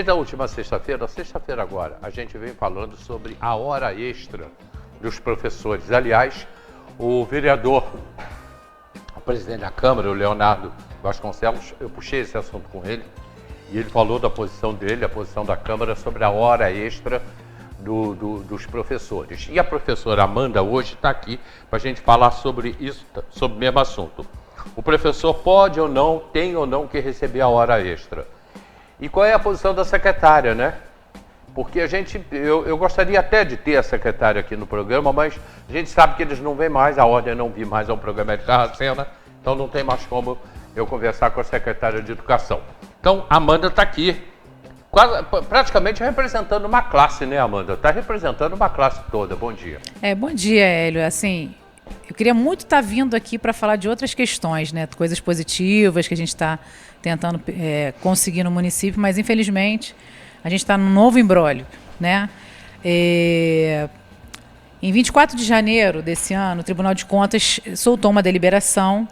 Desde a última sexta-feira agora, a gente vem falando sobre a hora extra dos professores. Aliás, o vereador, o presidente da Câmara, o Leonardo Vasconcelos, eu puxei esse assunto com ele, e ele falou da posição dele, a posição da Câmara, sobre a hora extra dos professores. E a professora Amanda hoje está aqui para a gente falar sobre isso, sobre o mesmo assunto. O professor pode ou não, tem ou não que receber a hora extra. E qual é a posição da secretária, né? Porque eu gostaria até de ter a secretária aqui no programa, mas a gente sabe que eles não vêm mais, a ordem não vir mais ao programa de Carracena, então não tem mais como eu conversar com a secretária de Educação. Então, a Amanda está aqui, praticamente representando uma classe, né, Amanda? Está representando uma classe toda. Bom dia. Bom dia, Hélio. Assim, eu queria muito estar vindo aqui para falar de outras questões, né? Coisas positivas que a gente está tentando conseguir no município, mas infelizmente a gente está num novo imbróglio, né? Em 24 de janeiro desse ano, o Tribunal de Contas soltou uma deliberação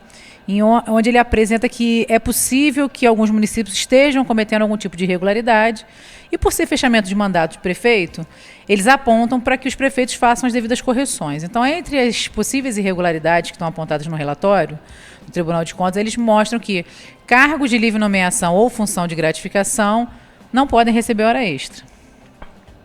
onde ele apresenta que é possível que alguns municípios estejam cometendo algum tipo de irregularidade e, por ser fechamento de mandato de prefeito, eles apontam para que os prefeitos façam as devidas correções. Então, entre as possíveis irregularidades que estão apontadas no relatório do Tribunal de Contas, eles mostram que cargos de livre nomeação ou função de gratificação não podem receber hora extra,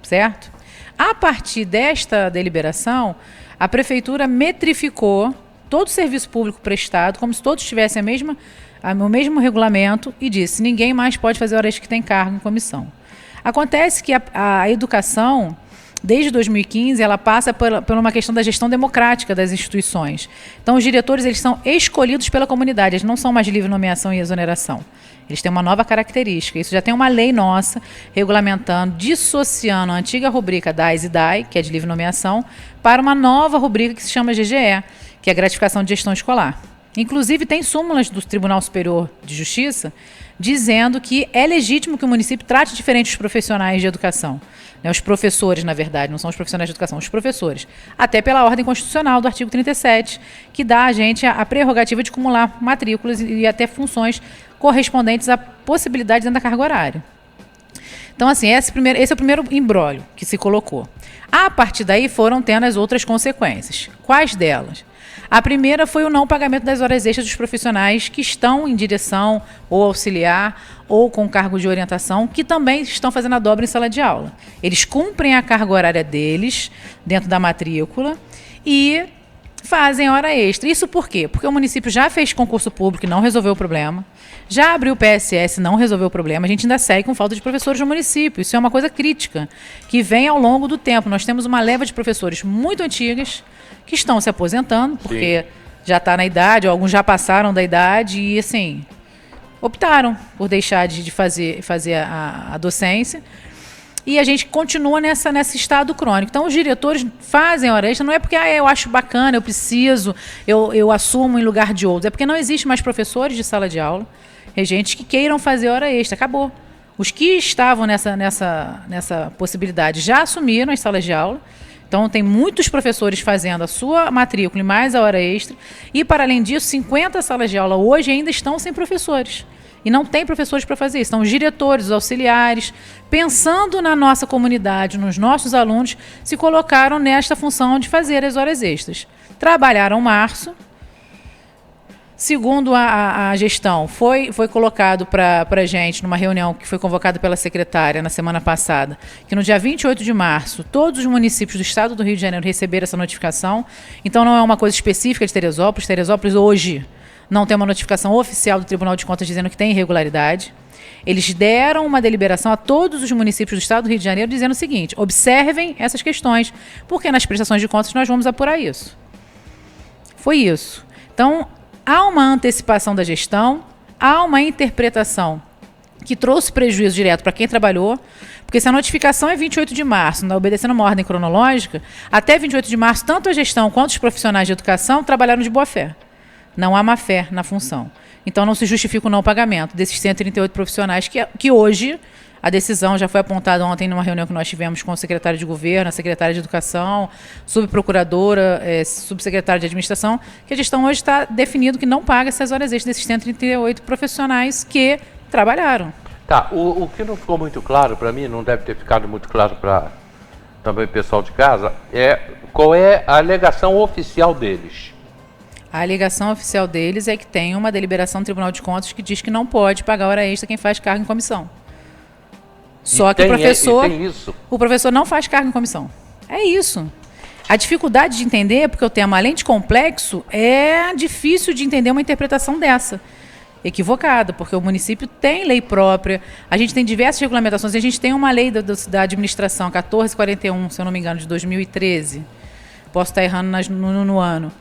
certo? A partir desta deliberação, a Prefeitura metrificou todo o serviço público prestado, como se todos tivessem o mesmo regulamento, e disse: ninguém mais pode fazer hora extra que tem cargo em comissão. Acontece que a educação, desde 2015, ela passa por uma questão da gestão democrática das instituições. Então, os diretores, eles são escolhidos pela comunidade, eles não são mais de livre nomeação e exoneração. Eles têm uma nova característica. Isso já tem uma lei nossa regulamentando, dissociando a antiga rubrica DAS e DAI, que é de livre nomeação, para uma nova rubrica que se chama GGE, que é a gratificação de gestão escolar. Inclusive, tem súmulas do Tribunal Superior de Justiça dizendo que é legítimo que o município trate diferente os profissionais de educação. Os professores, na verdade, não são os profissionais de educação, os professores. Até pela ordem constitucional do artigo 37, que dá a gente a prerrogativa de acumular matrículas e até funções correspondentes à possibilidade dentro da carga horária. Então, assim, esse é o primeiro imbróglio que se colocou. A partir daí foram tendo as outras consequências. Quais delas? A primeira foi o não pagamento das horas extras dos profissionais que estão em direção ou auxiliar ou com cargo de orientação, que também estão fazendo a dobra em sala de aula. Eles cumprem a carga horária deles dentro da matrícula e fazem hora extra. Isso por quê? Porque o município já fez concurso público e não resolveu o problema, já abriu o PSS e não resolveu o problema, a gente ainda segue com falta de professores no município. Isso é uma coisa crítica, que vem ao longo do tempo. Nós temos uma leva de professores muito antigas que estão se aposentando, porque Sim. já está na idade, ou alguns já passaram da idade e, assim, optaram por deixar de fazer a docência. E a gente continua nesse estado crônico. Então, os diretores fazem hora extra, não é porque eu acho bacana, eu preciso, eu assumo em lugar de outros. É porque não existe mais professores de sala de aula, regentes que queiram fazer hora extra. Acabou. Os que estavam nessa possibilidade já assumiram as salas de aula. Então, tem muitos professores fazendo a sua matrícula e mais a hora extra. E, para além disso, 50 salas de aula hoje ainda estão sem professores. E não tem professores para fazer isso. Então, os diretores, os auxiliares, pensando na nossa comunidade, nos nossos alunos, se colocaram nesta função de fazer as horas extras. Trabalharam março. Segundo a gestão, foi colocado para a gente, numa reunião que foi convocada pela secretária na semana passada, que no dia 28 de março, todos os municípios do estado do Rio de Janeiro receberam essa notificação. Então, não é uma coisa específica de Teresópolis. Teresópolis, hoje, não tem uma notificação oficial do Tribunal de Contas dizendo que tem irregularidade. Eles deram uma deliberação a todos os municípios do estado do Rio de Janeiro dizendo o seguinte: observem essas questões, porque nas prestações de contas nós vamos apurar isso. Foi isso. Então, há uma antecipação da gestão, há uma interpretação que trouxe prejuízo direto para quem trabalhou, porque se a notificação é 28 de março, obedecendo uma ordem cronológica, até 28 de março, tanto a gestão quanto os profissionais de educação trabalharam de boa fé. Não há má-fé na função. Então, não se justifica o não pagamento desses 138 profissionais que hoje, a decisão já foi apontada ontem numa reunião que nós tivemos com o secretário de governo, a secretária de educação, subprocuradora, subsecretária de administração, que a gestão hoje está definido que não paga essas horas extras desses 138 profissionais que trabalharam. Tá, o que não ficou muito claro para mim, não deve ter ficado muito claro para também o pessoal de casa, é qual é a alegação oficial deles. A alegação oficial deles é que tem uma deliberação do Tribunal de Contas que diz que não pode pagar hora extra quem faz cargo em comissão. Só que o professor não faz cargo em comissão. É isso. A dificuldade de entender, porque o tema, além de complexo, é difícil de entender uma interpretação dessa. Equivocada, porque o município tem lei própria, a gente tem diversas regulamentações, a gente tem uma lei da administração, 1441, se eu não me engano, de 2013, posso estar errando no ano,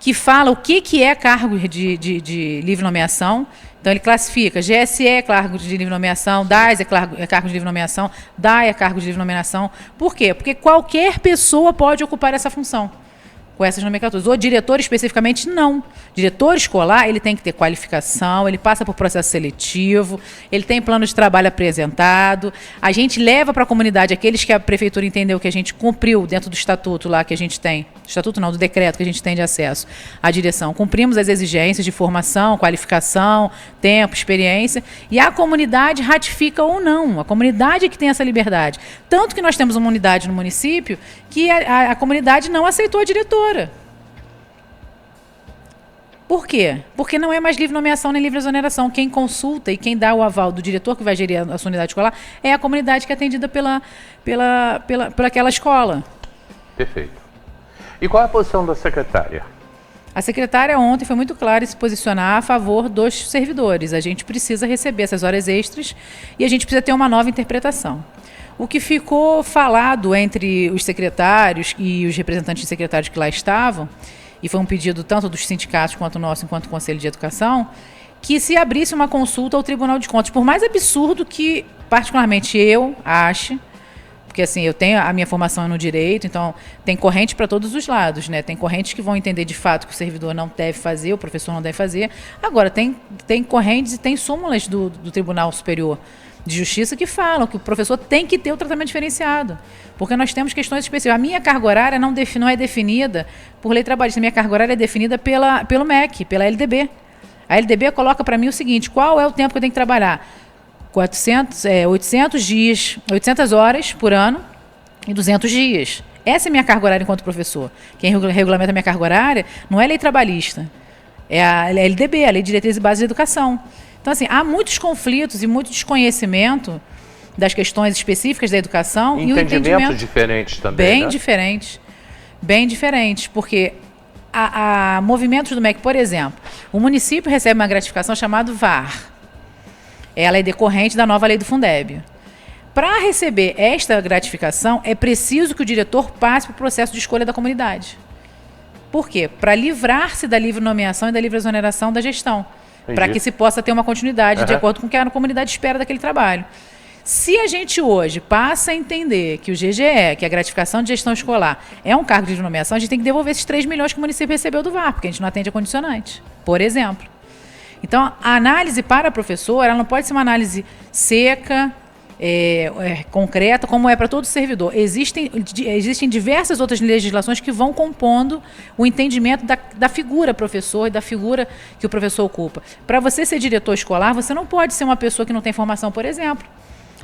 que fala o que é cargo de livre nomeação. Então, ele classifica: GSE é cargo de livre nomeação, DAS é cargo de livre nomeação, DAE é cargo de livre nomeação. Por quê? Porque qualquer pessoa pode ocupar essa função com essas nomenclaturas. O diretor, especificamente, não. Diretor escolar, ele tem que ter qualificação, ele passa por processo seletivo, ele tem plano de trabalho apresentado. A gente leva para a comunidade aqueles que a prefeitura entendeu que a gente cumpriu dentro do estatuto lá que a gente tem. Estatuto não, do decreto que a gente tem de acesso à direção. Cumprimos as exigências de formação, qualificação, tempo, experiência, e a comunidade ratifica ou não. A comunidade é que tem essa liberdade. Tanto que nós temos uma unidade no município que a comunidade não aceitou a diretora. Por quê? Porque não é mais livre nomeação nem livre exoneração. Quem consulta e quem dá o aval do diretor que vai gerir a sua unidade escolar é a comunidade que é atendida por aquela escola. Perfeito. E qual é a posição da secretária? A secretária ontem foi muito clara em se posicionar a favor dos servidores. A gente precisa receber essas horas extras e a gente precisa ter uma nova interpretação. O que ficou falado entre os secretários e os representantes de secretários que lá estavam, e foi um pedido tanto dos sindicatos quanto nosso, enquanto Conselho de Educação, que se abrisse uma consulta ao Tribunal de Contas. Por mais absurdo que, particularmente, eu ache, porque assim, eu tenho a minha formação no direito, então tem corrente para todos os lados, né? Tem correntes que vão entender de fato que o servidor não deve fazer, o professor não deve fazer. Agora, tem correntes e tem súmulas do Tribunal Superior de Justiça que falam que o professor tem que ter o tratamento diferenciado, porque nós temos questões específicas. A minha carga horária não é definida por lei trabalhista, a minha carga horária é definida pelo MEC, pela LDB. A LDB coloca para mim o seguinte: qual é o tempo que eu tenho que trabalhar? 800 dias, 800 horas por ano e 200 dias. Essa é a minha carga horária enquanto professor. Quem regulamenta a minha carga horária não é lei trabalhista, é a LDB, a Lei de Diretrizes e Bases de Educação. Então, assim, há muitos conflitos e muito desconhecimento das questões específicas da educação. E o entendimento diferentes também, bem né? Bem diferentes, porque há movimentos do MEC, por exemplo, o município recebe uma gratificação chamada VAR. Ela é decorrente da nova lei do Fundeb. Para receber esta gratificação, é preciso que o diretor passe para o processo de escolha da comunidade. Por quê? Para livrar-se da livre nomeação e da livre exoneração da gestão. Para que se possa ter uma continuidade de acordo com o que a comunidade espera daquele trabalho. Se a gente hoje passa a entender que o GGE, que é a gratificação de gestão escolar, é um cargo de livre nomeação, a gente tem que devolver esses 3 milhões que o município recebeu do VAR, porque a gente não atende a condicionante, por exemplo. Então, a análise para professor, ela não pode ser uma análise seca, concreta, como é para todo servidor. Existem diversas outras legislações que vão compondo o entendimento da figura professor e da figura que o professor ocupa. Para você ser diretor escolar, você não pode ser uma pessoa que não tem formação, por exemplo.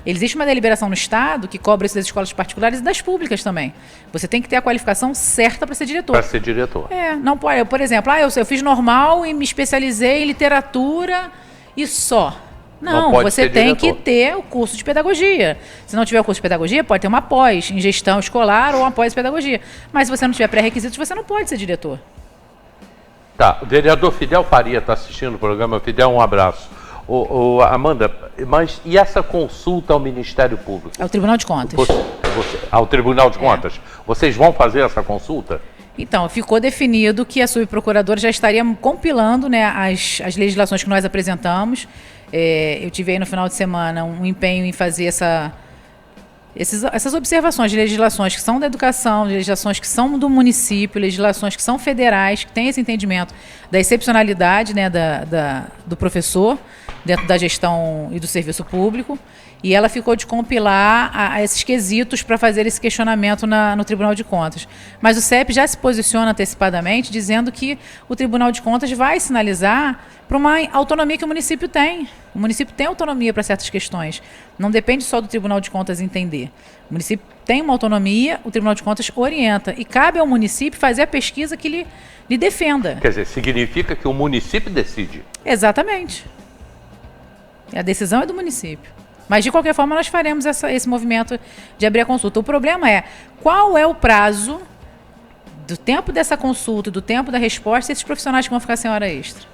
Existe uma deliberação no Estado que cobra isso das escolas particulares e das públicas também. Você tem que ter a qualificação certa para ser diretor. Para ser diretor. Não pode. Por exemplo, eu fiz normal e me especializei em literatura e só. Não, você tem que ter o curso de pedagogia. Se não tiver o curso de pedagogia, pode ter uma pós em gestão escolar ou uma pós em pedagogia. Mas se você não tiver pré-requisitos, você não pode ser diretor. Tá, o vereador Fidel Faria está assistindo o programa. Fidel, um abraço. Amanda, mas e essa consulta ao Ministério Público? Ao Tribunal de Contas. Ao Tribunal de Contas. Vocês vão fazer essa consulta? Então, ficou definido que a subprocuradora já estaria compilando, né, as legislações que nós apresentamos. Eu tive aí no final de semana um empenho em fazer essas observações de legislações que são da educação, de legislações que são do município, legislações que são federais, que têm esse entendimento da excepcionalidade, né, do professor, dentro da gestão e do serviço público, e ela ficou de compilar esses quesitos para fazer esse questionamento no Tribunal de Contas. Mas o CEP já se posiciona antecipadamente, dizendo que o Tribunal de Contas vai sinalizar para uma autonomia que o município tem. O município tem autonomia para certas questões. Não depende só do Tribunal de Contas entender. O município tem uma autonomia, o Tribunal de Contas orienta. E cabe ao município fazer a pesquisa que lhe defenda. Quer dizer, significa que o município decide. Exatamente. A decisão é do município. Mas, de qualquer forma, nós faremos esse movimento de abrir a consulta. O problema é, qual é o prazo do tempo dessa consulta e do tempo da resposta desses profissionais que vão ficar sem hora extra?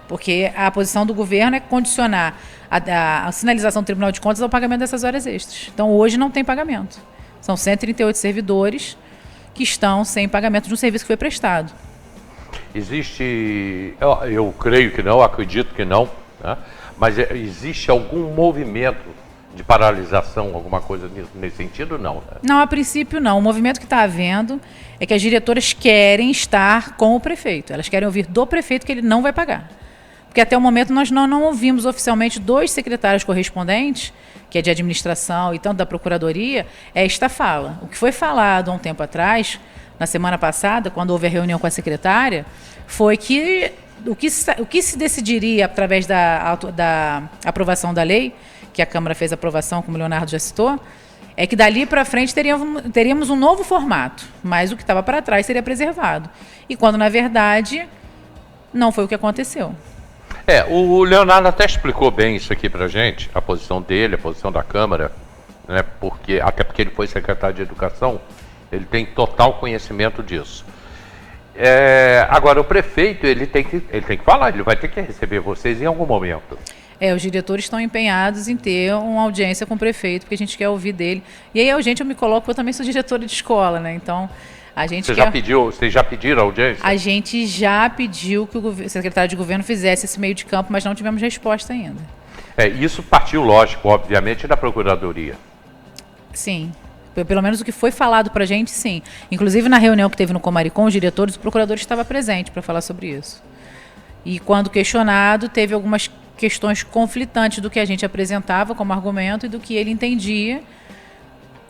Porque a posição do governo é condicionar a sinalização do Tribunal de Contas ao pagamento dessas horas extras. Então, hoje não tem pagamento. São 138 servidores que estão sem pagamento de um serviço que foi prestado. Existe, eu creio que não, acredito que não, né? Mas existe algum movimento de paralisação, alguma coisa nesse sentido? Não, né? Não, a princípio não. O movimento que está havendo é que as diretoras querem estar com o prefeito. Elas querem ouvir do prefeito que ele não vai pagar. Porque até o momento nós não ouvimos oficialmente 2 secretários correspondentes, que é de administração e tanto da procuradoria, esta fala. O que foi falado há um tempo atrás, na semana passada, quando houve a reunião com a secretária, foi que o que se decidiria através da aprovação da lei, que a Câmara fez a aprovação, como o Leonardo já citou, é que dali para frente teríamos um novo formato, mas o que estava para trás seria preservado. E quando, na verdade, não foi o que aconteceu. O Leonardo até explicou bem isso aqui para a gente, a posição dele, a posição da Câmara, né? Até porque ele foi secretário de Educação, ele tem total conhecimento disso. Agora, o prefeito, ele tem que falar, ele vai ter que receber vocês em algum momento. Os diretores estão empenhados em ter uma audiência com o prefeito, porque a gente quer ouvir dele. E aí, gente, eu me coloco, eu também sou diretora de escola, né? Então, a gente Vocês já pediram audiência? A gente já pediu que o secretário de governo fizesse esse meio de campo, mas não tivemos resposta ainda. Isso partiu, lógico, obviamente, da Procuradoria. Sim. Pelo menos o que foi falado para a gente, sim. Inclusive, na reunião que teve no Comaricom, os diretores, o procurador estava presente para falar sobre isso. E quando questionado, teve algumas questões conflitantes do que a gente apresentava como argumento e do que ele entendia,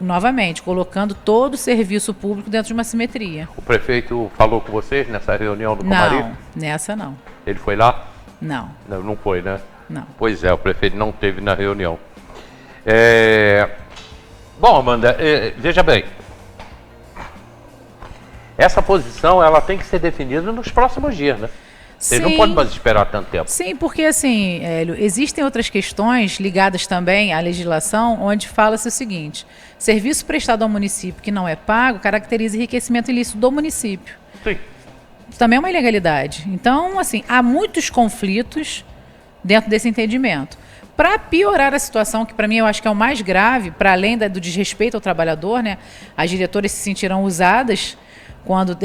novamente, colocando todo o serviço público dentro de uma simetria. O prefeito falou com vocês nessa reunião do Comaricom? Não, nessa não. Ele foi lá? Não. Não foi, né? Não. Pois é, o prefeito não esteve na reunião. Bom, Amanda, veja bem, essa posição ela tem que ser definida nos próximos dias, né? Vocês não podem mais esperar tanto tempo. Sim, porque assim, Hélio, existem outras questões ligadas também à legislação, onde fala-se o seguinte: serviço prestado ao município que não é pago caracteriza enriquecimento ilícito do município. Sim. Também é uma ilegalidade. Então, assim, há muitos conflitos dentro desse entendimento. Para piorar a situação, que para mim eu acho que é o mais grave, para além do desrespeito ao trabalhador, né, as diretoras se sentirão usadas quando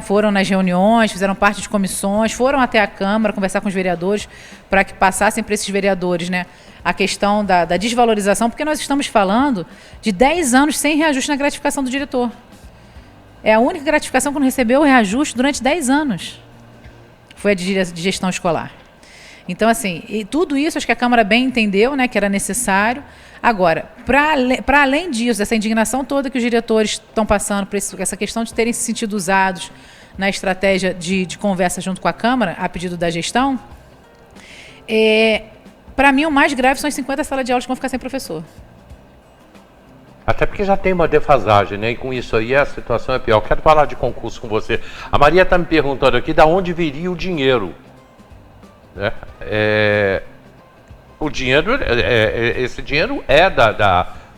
foram nas reuniões, fizeram parte de comissões, foram até a Câmara conversar com os vereadores para que passassem para esses vereadores, né, a questão da desvalorização, porque nós estamos falando de 10 anos sem reajuste na gratificação do diretor. É a única gratificação que não recebeu o reajuste durante 10 anos. Foi a de gestão escolar. Então, assim, e tudo isso acho que a Câmara bem entendeu, né, que era necessário. Agora, para além disso, dessa indignação toda que os diretores estão passando por essa questão de terem se sentido usados na estratégia de conversa junto com a Câmara, a pedido da gestão, para mim o mais grave são as 50 salas de aulas que vão ficar sem professor. Até porque já tem uma defasagem, né? E com isso aí a situação é pior. Eu quero falar de concurso com você. A Maria está me perguntando aqui de onde viria o dinheiro. Né? O dinheiro, esse dinheiro é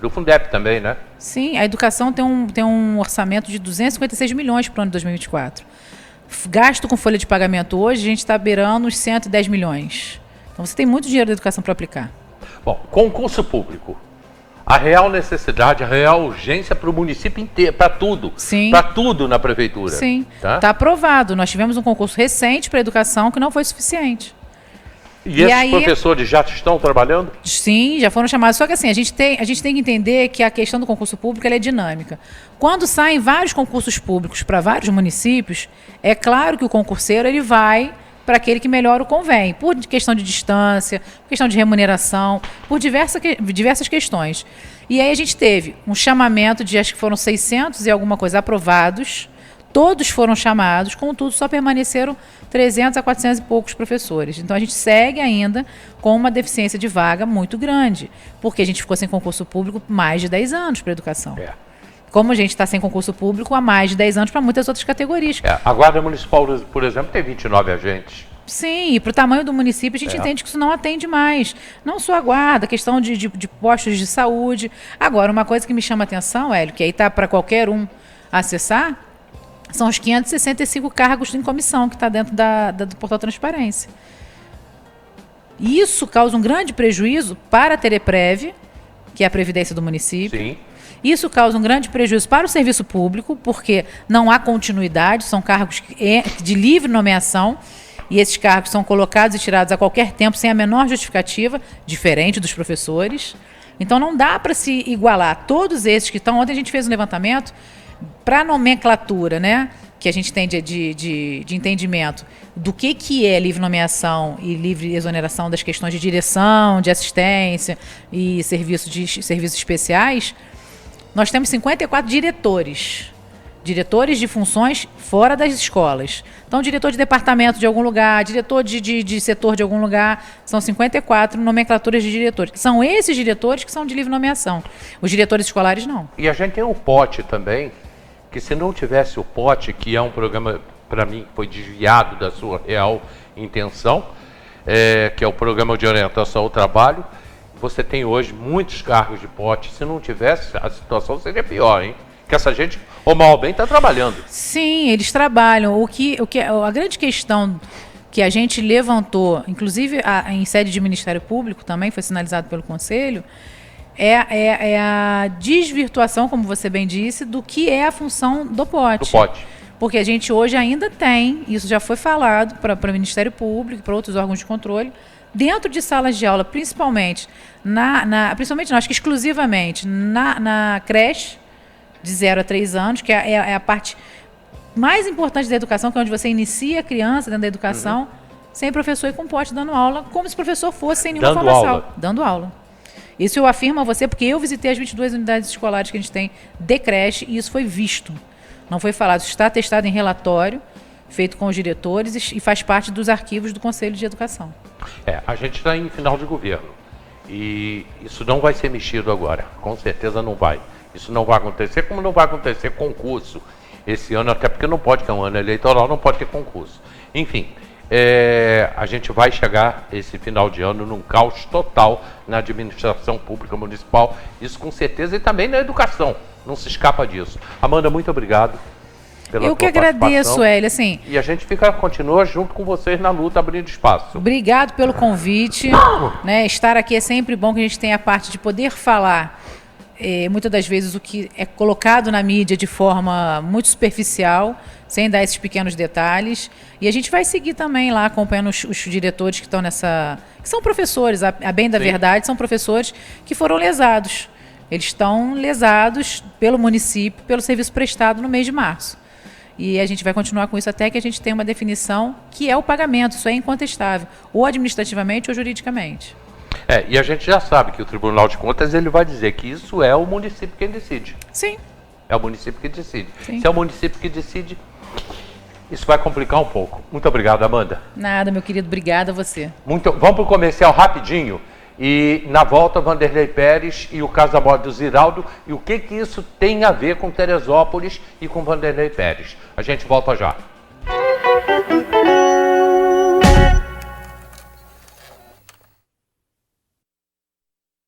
do Fundep também, né? Sim, a educação tem um orçamento de 256 milhões para o ano de 2024. Gasto com folha de pagamento hoje, a gente está beirando os 110 milhões. Então você tem muito dinheiro da educação para aplicar. Bom, concurso público. A real necessidade, a real urgência para o município inteiro, para tudo. Sim. Para tudo na prefeitura. Sim, está aprovado. Nós tivemos um concurso recente para a educação que não foi suficiente. E esses professores já estão trabalhando? Sim, já foram chamados. Só que assim, a gente tem que entender que a questão do concurso público ela é dinâmica. Quando saem vários concursos públicos para vários municípios, é claro que o concurseiro ele vai para aquele que melhor o convém, por questão de distância, por questão de remuneração, por diversas questões. E aí a gente teve um chamamento de, acho que foram 600 e alguma coisa aprovados, todos foram chamados, contudo só permaneceram 300 a 400 e poucos professores. Então a gente segue ainda com uma deficiência de vaga muito grande, porque a gente ficou sem concurso público mais de 10 anos para a educação. Como a gente está sem concurso público há mais de 10 anos para muitas outras categorias. A Guarda Municipal, por exemplo, tem 29 agentes. Sim, e para o tamanho do município a gente entende que isso não atende mais. Não só a guarda, questão de postos de saúde. Agora, uma coisa que me chama a atenção, Hélio, que aí está para qualquer um acessar, são os 565 cargos em comissão que está dentro do portal Transparência. Isso causa um grande prejuízo para a Teleprev, que é a previdência do município. Sim. Isso causa um grande prejuízo para o serviço público, porque não há continuidade, são cargos de livre nomeação, e esses cargos são colocados e tirados a qualquer tempo, sem a menor justificativa, diferente dos professores. Então não dá para se igualar todos esses que estão. Ontem a gente fez um levantamento para a nomenclatura, né, que a gente tem de entendimento do que é livre nomeação e livre exoneração das questões de direção, de assistência e serviços especiais. Nós temos 54 diretores de funções fora das escolas. Então, diretor de departamento de algum lugar, diretor de setor de algum lugar, são 54 nomenclaturas de diretores. São esses diretores que são de livre nomeação. Os diretores escolares, não. E a gente tem o POT também, que se não tivesse o POT, que é um programa, para mim, que foi desviado da sua real intenção, que é o Programa de Orientação ao Trabalho, você tem hoje muitos cargos de POT. Se não tivesse, a situação seria pior, hein? Que essa gente, ou mal ou bem, está trabalhando. Sim, eles trabalham. A grande questão que a gente levantou, inclusive em sede de Ministério Público, também foi sinalizado pelo Conselho, é a desvirtuação, como você bem disse, do que é a função do POT. Do POT. Porque a gente hoje ainda tem, isso já foi falado para o Ministério Público, para outros órgãos de controle, dentro de salas de aula, principalmente, principalmente não, acho que exclusivamente na creche, de 0 a 3 anos, que é a parte mais importante da educação, que é onde você inicia a criança dentro da educação, sem professor e com pote dando aula, como se o professor fosse sem nenhuma formação. Dando aula. Isso eu afirmo a você, porque eu visitei as 22 unidades escolares que a gente tem de creche, e isso foi visto. Não foi falado, isso está atestado em relatório, feito com os diretores, e faz parte dos arquivos do Conselho de Educação. A gente está em final de governo, e isso não vai ser mexido agora, com certeza não vai. Isso não vai acontecer, como não vai acontecer concurso esse ano, até porque não pode, que é um ano eleitoral, não pode ter concurso. Enfim, a gente vai chegar esse final de ano num caos total na administração pública municipal, isso com certeza, e também na educação, não se escapa disso. Amanda, muito obrigado pela tua participação. Eu que agradeço, Hélio. Assim, e a gente continua junto com vocês na luta, abrindo espaço. Obrigado pelo convite. Né, estar aqui é sempre bom, que a gente tenha a parte de poder falar muitas das vezes o que é colocado na mídia de forma muito superficial, sem dar esses pequenos detalhes. E a gente vai seguir também lá acompanhando os diretores que estão que são professores, a bem da verdade, são professores que foram lesados. Eles estão lesados pelo município, pelo serviço prestado no mês de março. E a gente vai continuar com isso até que a gente tenha uma definição que é o pagamento, isso é incontestável, ou administrativamente ou juridicamente. E a gente já sabe que o Tribunal de Contas ele vai dizer que isso é o município quem decide. Sim. É o município que decide. Sim. Se é o município que decide, isso vai complicar um pouco. Muito obrigado, Amanda. Nada, meu querido. Obrigada a você. Vamos para o comercial rapidinho. E na volta, Vanderlei Pérez e o caso da morte do Ziraldo. E o que isso tem a ver com Teresópolis e com Vanderlei Pérez. A gente volta já.